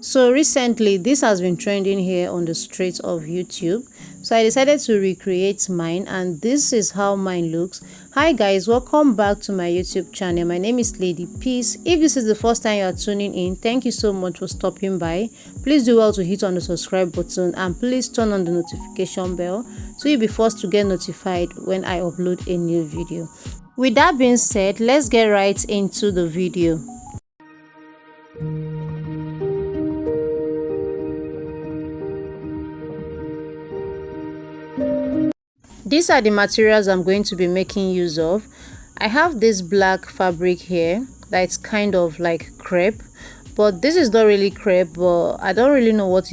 So recently this has been trending here on the streets of YouTube, so I decided to recreate mine, and this is how mine looks. Hi guys, welcome back to my YouTube channel. My name is Lady Peace. If this is the first time you are tuning in, thank you so much for stopping by. Please do well to hit on the subscribe button and please turn on the notification bell so you'll be first to get notified when I upload a new video. With that being said, let's get right into the video. These are the materials I'm going to be making use of. I have this black fabric here that's kind of like crepe, but this is not really crepe, but I don't really know what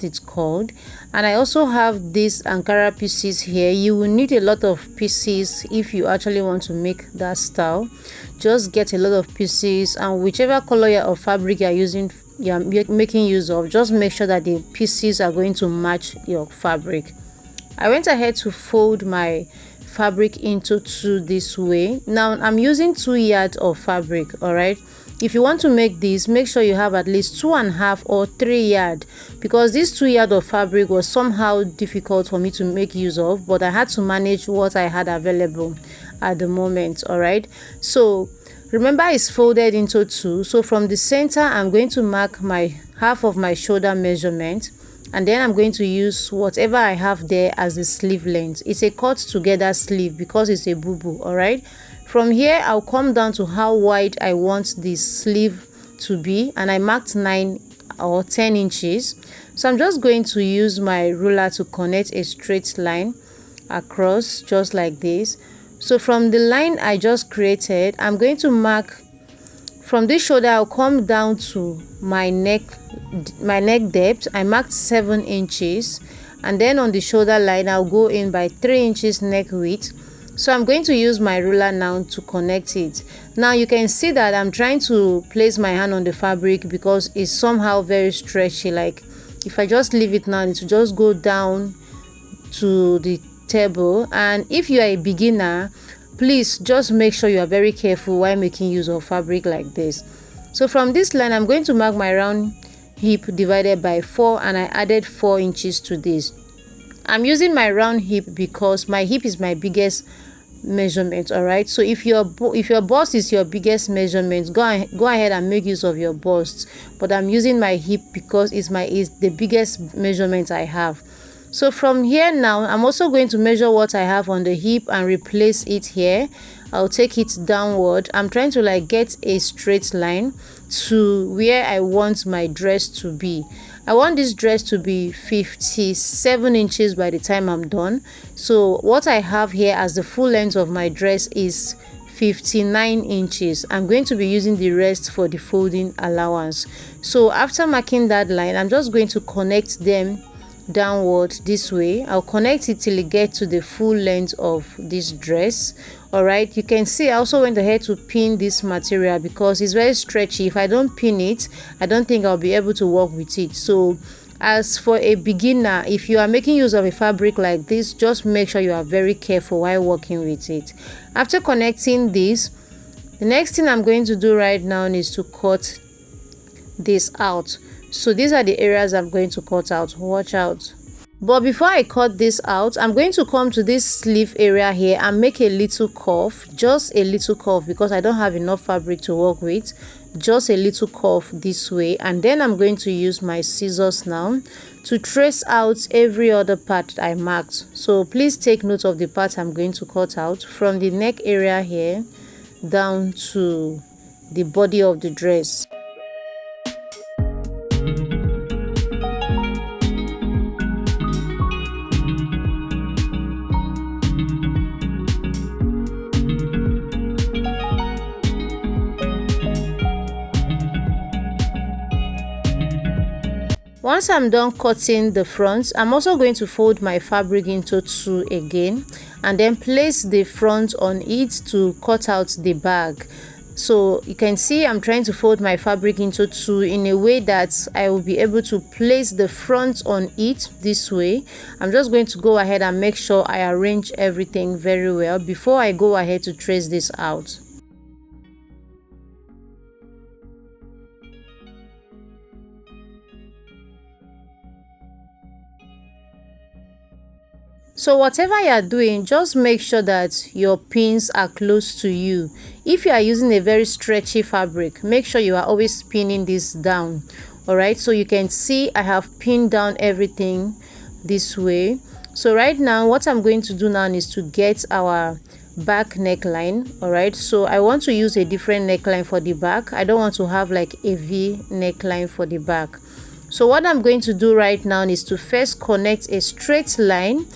it's called. And I also have these Ankara pieces here. You will need a lot of pieces if you actually want to make that style. Just get a lot of pieces, and whichever color of fabric you're using, you're making use of, just make sure that the pieces are going to match your fabric. I went ahead to fold my fabric into two this way. Now I'm using 2 yards of fabric. All right, if you want to make this, make sure you have at least 2.5 or 3 yards, because this 2 yards of fabric was somehow difficult for me to make use of, but I had to manage what I had available at the moment. All right, so remember it's folded into two. So from the center I'm going to mark my half of my shoulder measurement, and then I'm going to use whatever I have there as the sleeve length. It's a cut together sleeve because it's a BUBU. All right, from here I'll come down to how wide I want this sleeve to be, and I marked 9 or 10 inches. So I'm just going to use my ruler to connect a straight line across, just like this. So from the line I just created, I'm going to mark from this shoulder. I'll come down to my neck depth. I marked 7 inches, and then on the shoulder line I'll go in by 3 inches neck width. So I'm going to use my ruler now to connect it. Now you can see that I'm trying to place my hand on the fabric because it's somehow very stretchy. Like if I just leave it now, it will just go down to the table. And if you are a beginner, please just make sure you are very careful while making use of fabric like this. So from this line I'm going to mark my round hip divided by 4, and I added 4 inches to this. I'm using my round hip because my hip is my biggest measurement. All right, so if your bust is your biggest measurement, go ahead and make use of your bust, but I'm using my hip because it's the biggest measurement I have. So from here now I'm also going to measure what I have on the hip and replace it here. I'll take it downward. I'm trying to like get a straight line to where I want my dress to be. I want this dress to be 57 inches by the time I'm done. So what I have here as the full length of my dress is 59 inches. I'm going to be using the rest for the folding allowance. So after marking that line, I'm just going to connect them downward this way. I'll connect it till it gets to the full length of this dress. All right, you can see I also went ahead to pin this material because it's very stretchy. If I don't pin it, I don't think I'll be able to work with it. So as for a beginner, if you are making use of a fabric like this, just make sure you are very careful while working with it. After connecting this, the next thing I'm going to do right now is to cut this out. So these are the areas I'm going to cut out. Watch out. But before I cut this out, I'm going to come to this sleeve area here and make a little curve, just a little curve, because I don't have enough fabric to work with. Just a little curve this way, and then I'm going to use my scissors now to trace out every other part I marked. So please take note of the part I'm going to cut out from the neck area here down to the body of the dress. Once I'm done cutting the front, I'm also going to fold my fabric into two again and then place the front on it to cut out the bag. So you can see I'm trying to fold my fabric into two in a way that I will be able to place the front on it this way. I'm just going to go ahead and make sure I arrange everything very well before I go ahead to trace this out. So whatever you are doing, just make sure that your pins are close to you. If you are using a very stretchy fabric, make sure you are always pinning this down. Alright, so you can see I have pinned down everything this way. So right now what I'm going to do now is to get our back neckline. Alright, so I want to use a different neckline for the back. I don't want to have like a V neckline for the back. So what I'm going to do right now is to first connect a straight line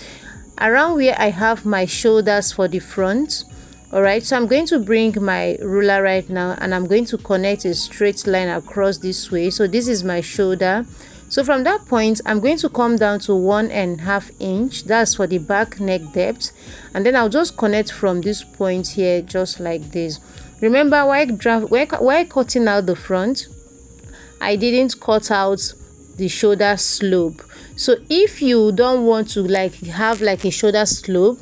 around where I have my shoulders for the front. Alright, so I'm going to bring my ruler right now and I'm going to connect a straight line across this way. So this is my shoulder. So from that point, I'm going to come down to 1.5 inch. That's for the back neck depth. And then I'll just connect from this point here, just like this. Remember, while cutting out the front, I didn't cut out the shoulder slope. So if you don't want to have a shoulder slope,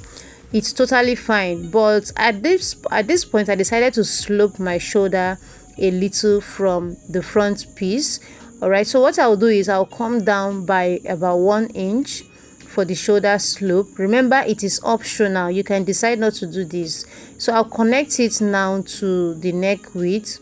it's totally fine. But at this point, I decided to slope my shoulder a little from the front piece. Alright, so what I'll do is I'll come down by about 1 inch for the shoulder slope. Remember, it is optional. You can decide not to do this. So I'll connect it now to the neck width.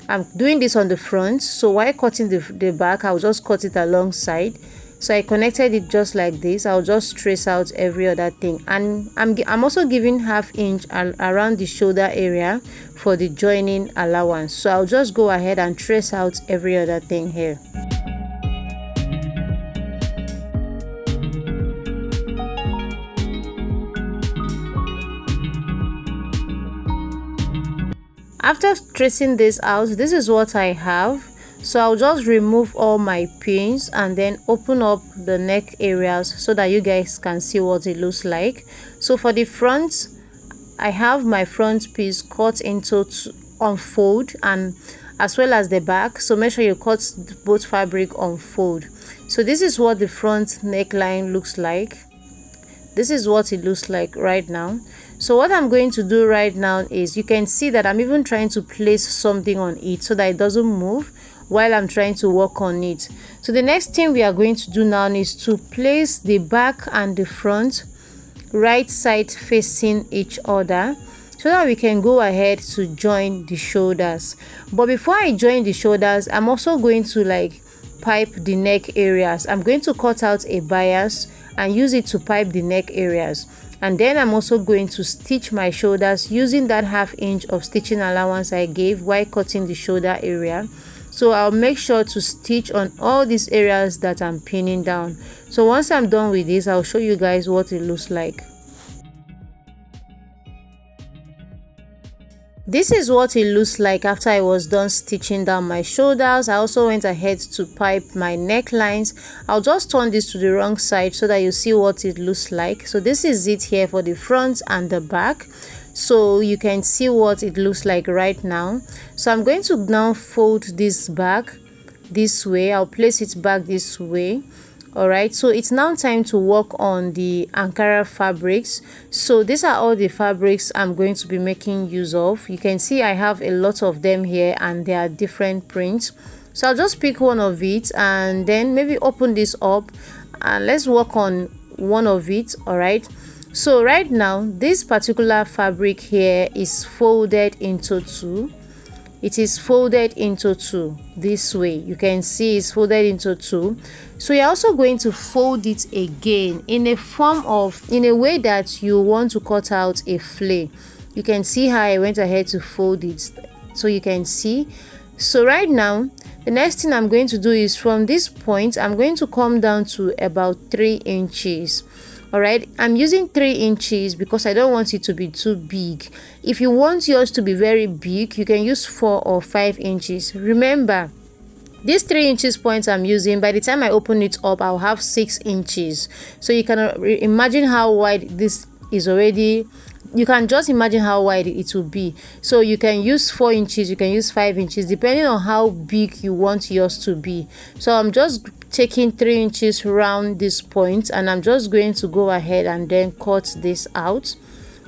I'm doing this on the front, so while cutting the back, I'll just cut it alongside. So I connected it just like this. I'll just trace out every other thing, and I'm also giving 1/2 inch around the shoulder area for the joining allowance. So I'll just go ahead and trace out every other thing here. After tracing this out, this is what I have. So I'll just remove all my pins and then open up the neck areas so that you guys can see what it looks like. So for the front, I have my front piece cut into on fold, and as well as the back. So make sure you cut both fabric on fold. So this is what the front neckline looks like. This is what it looks like right now. So what I'm going to do right now is, you can see that I'm even trying to place something on it so that it doesn't move while I'm trying to work on it. So the next thing we are going to do now is to place the back and the front right side facing each other, so that we can go ahead to join the shoulders. But before I join the shoulders, I'm also going to pipe the neck areas. I'm going to cut out a bias and use it to pipe the neck areas, and then I'm also going to stitch my shoulders using that 1/2 inch of stitching allowance I gave while cutting the shoulder area. So I'll make sure to stitch on all these areas that I'm pinning down. So once I'm done with this, I'll show you guys what it looks like. This is what it looks like after I was done stitching down my shoulders. I also went ahead to pipe my necklines. I'll just turn this to the wrong side so that you see what it looks like. So this is it here for the front and the back. So you can see what it looks like right now. So I'm going to now fold this back this way. I'll place it back this way. Alright, so it's now time to work on the Ankara fabrics. So these are all the fabrics I'm going to be making use of. You can see I have a lot of them here and there are different prints. So I'll just pick one of it and then maybe open this up and let's work on one of it. Alright, so right now this particular fabric here is folded into two. It is folded into two this way. You can see it's folded into two. So you're also going to fold it again in a way that you want to cut out a flare. You can see how I went ahead to fold it, so you can see. So right now the next thing I'm going to do is, from this point I'm going to come down to about 3 inches. Alright, I'm using 3 inches because I don't want it to be too big. If you want yours to be very big, you can use 4 or 5 inches. Remember, these 3 inches points I'm using, by the time I open it up, I'll have 6 inches. So you can imagine how wide this is already. You can just imagine how wide it will be. So you can use 4 inches, you can use 5 inches, depending on how big you want yours to be. So I'm just taking 3 inches around this point and I'm just going to go ahead and then cut this out.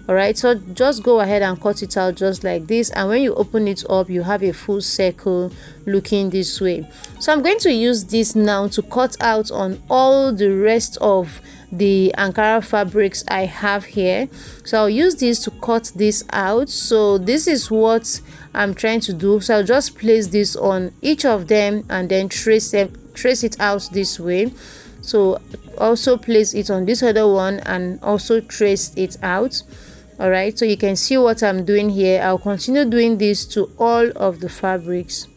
Alright, so just go ahead and cut it out just like this, and when you open it up you have a full circle looking this way. So I'm going to use this now to cut out on all the rest of the Ankara fabrics I have here. So I'll use this to cut this out. So this is what I'm trying to do. So I'll just place this on each of them and then trace it out this way. So also place it on this other one and also trace it out. All right, so you can see what I'm doing here. I'll continue doing this to all of the fabrics.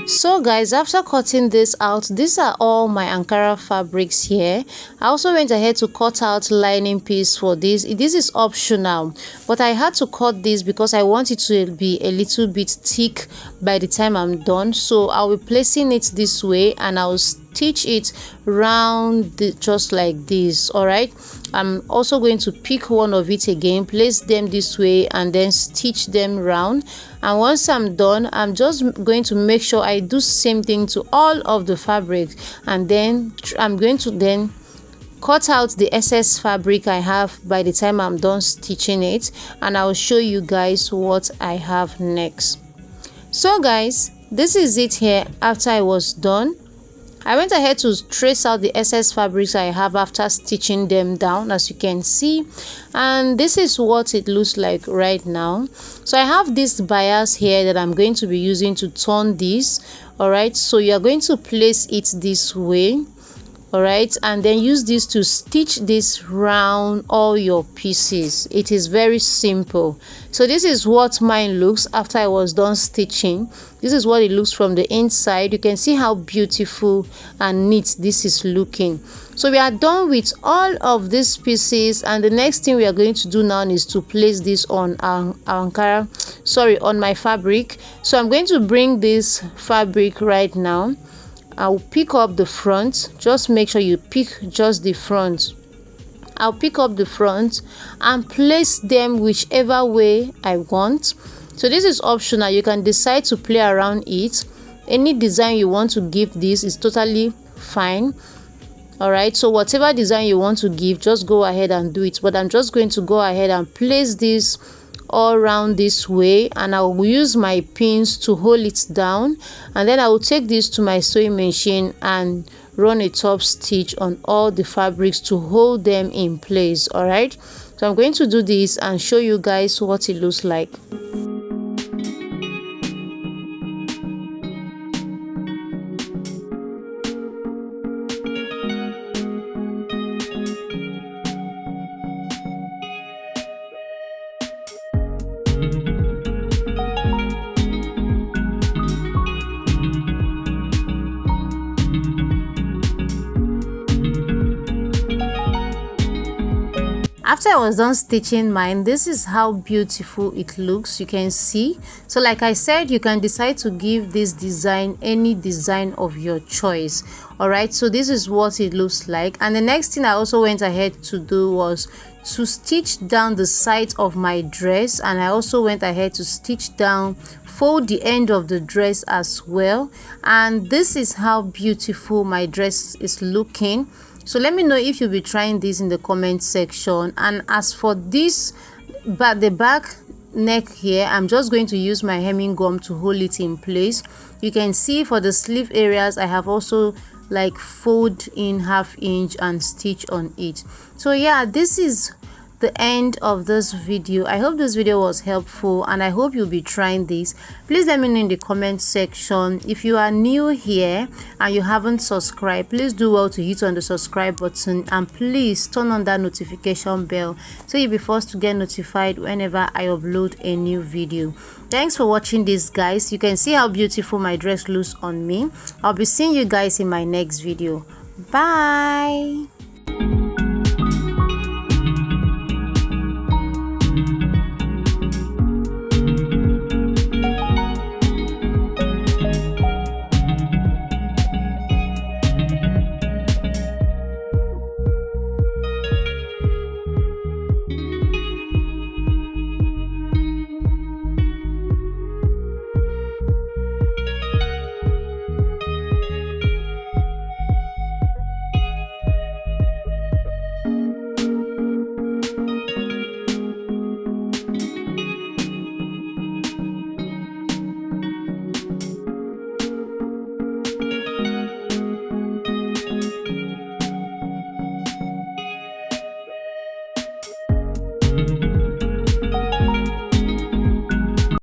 So guys, after cutting this out, these are all my Ankara fabrics here. I also went ahead to cut out lining piece for this. This is optional, but I had to cut this because I want it to be a little bit thick by the time I'm done. So I'll be placing it this way and I'll stitch it round just like this. All right, I'm also going to pick one of it again, place them this way and then stitch them round. And once I'm done, I'm just going to make sure I do same thing to all of the fabric, and then I'm going to then cut out the excess fabric I have by the time I'm done stitching it, and I'll show you guys what I have next. So guys, this is it here after I was done. I went ahead to trace out the excess fabrics I have after stitching them down, as you can see, and this is what it looks like right now. So I have this bias here that I'm going to be using to turn this. All right, so you are going to place it this way. All right, and then use this to stitch this round all your pieces. It is very simple. So this is what mine looks after I was done stitching. This is what it looks from the inside. You can see how beautiful and neat this is looking. So we are done with all of these pieces, and the next thing we are going to do now is to place this on on my fabric. So I'm going to bring this fabric right now. I'll pick up the front. Just make sure you pick just the front. I'll pick up the front and place them whichever way I want. So this is optional. You can decide to play around it. Any design you want to give this is totally fine. All right, so whatever design you want to give, just go ahead and do it. But I'm just going to go ahead and place this all around this way, and I will use my pins to hold it down, and then I will take this to my sewing machine and run a top stitch on all the fabrics to hold them in place. All right, so I'm going to do this and show you guys what it looks like. After I was done stitching mine, this is how beautiful it looks. You can see. So like I said, you can decide to give this design any design of your choice. All right, so this is what it looks like. And the next thing I also went ahead to do was to stitch down the side of my dress, and I also went ahead to stitch down, fold the end of the dress as well. And this is how beautiful my dress is looking. So let me know if you'll be trying this in the comment section. And as for this, but the back neck here, I'm just going to use my hemming gum to hold it in place. You can see for the sleeve areas, I have also like fold in 1/2 inch and stitch on it. So yeah, this is the end of this video. I hope this video was helpful, and I hope you'll be trying this. Please let me know in the comment section. If you are new here and you haven't subscribed, please do well to hit on the subscribe button, and please turn on that notification bell so you'll be first to get notified whenever I upload a new video. Thanks for watching this, guys. You can see how beautiful my dress looks on me. I'll be seeing you guys in my next video. Bye.